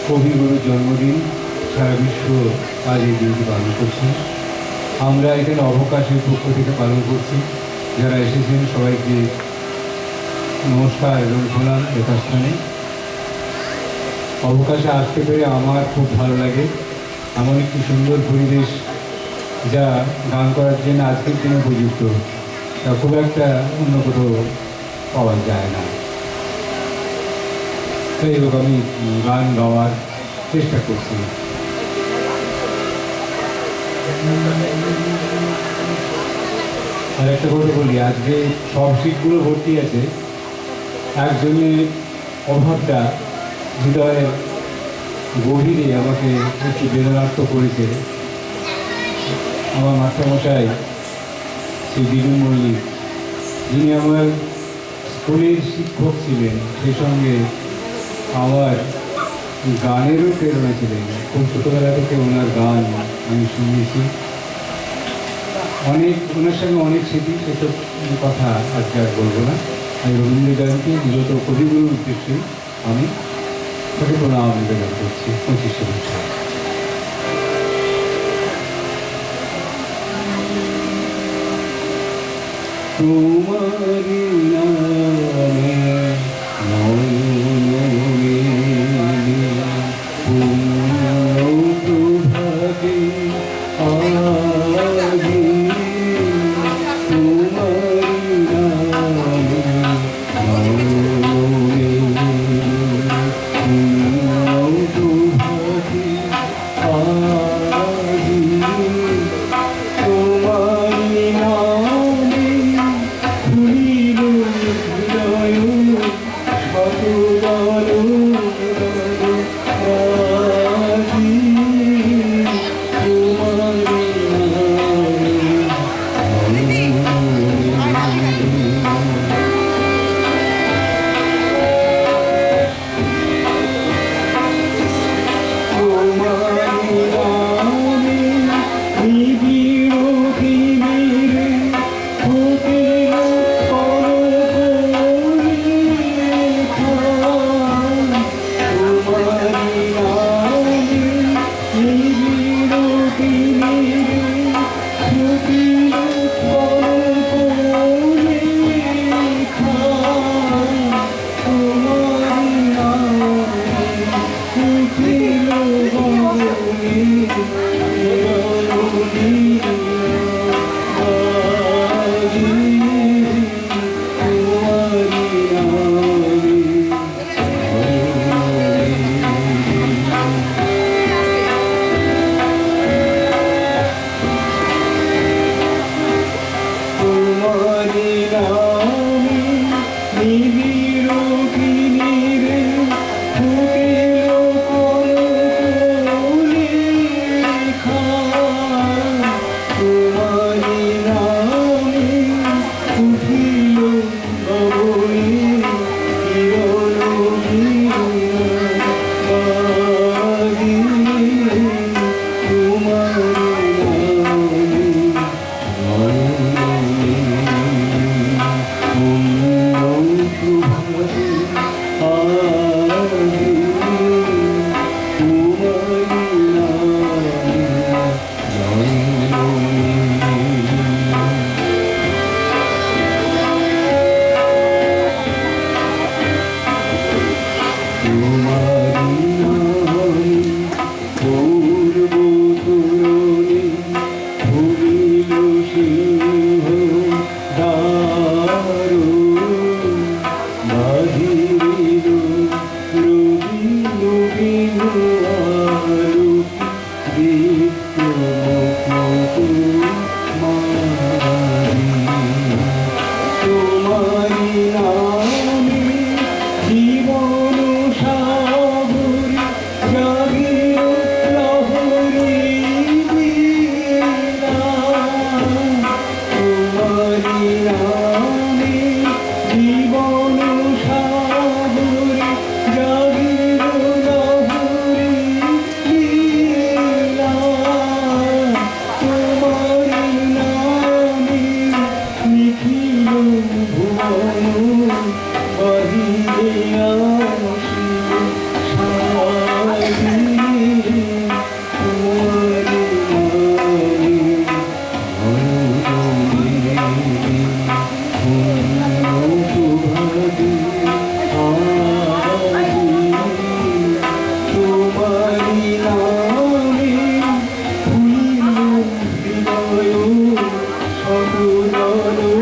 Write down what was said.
কবিগুরুর জন্মদিন সারা বিশ্ব আজ এই দিনটি পালন করছে। আমরা এখানে অবকাশের পক্ষ থেকে পালন করছি। যারা এসেছেন সবাইকে নমস্কার এবং প্রণাম যথাস্থানে। অবকাশে আসতে পেরে আমার খুব ভালো লাগে। এমন একটি সুন্দর পরিবেশ যা গান করার জন্য আজকের দিনে উপযুক্ত, তা খুব একটা অন্য কোথাও পাওয়া যায় না। যাই হোক, আমি গান গাওয়ার চেষ্টা করছি। আর একটা কথা বলি, আজকে সব সিটগুলো ভর্তি আছে। একজনের অভাবটা হৃদয়ের গভীরে আমাকে একটু বেদনার্থ করেছে। আমার মাস্টারমশাই শ্রী দিলু মল্লিক, যিনি আমার স্কুলের শিক্ষক ছিলেন, সেই সঙ্গে আমার গানেরও প্রেরণা ছিলেন। খুব ছোটোবেলা থেকে ওনার গান আমি শুনেছি, ওনার সঙ্গে অনেক স্মৃতি, সেসব কথা আজকে আর বলবো না। আমি রবীন্দ্র জয়ন্তী মূলত কবিগুরুর উদ্দেশ্যে আমি তাকে প্রণাম নিবেদন করছি 25শে বছর। তোমারি নামে নয়নে প্রভাতে আজি তোমারি নামে নয়নে প্রভাতে আজি তোমারি নামে ফুলিল হৃদয় বাতুলালো আজি তোমারি জীবন পুরনো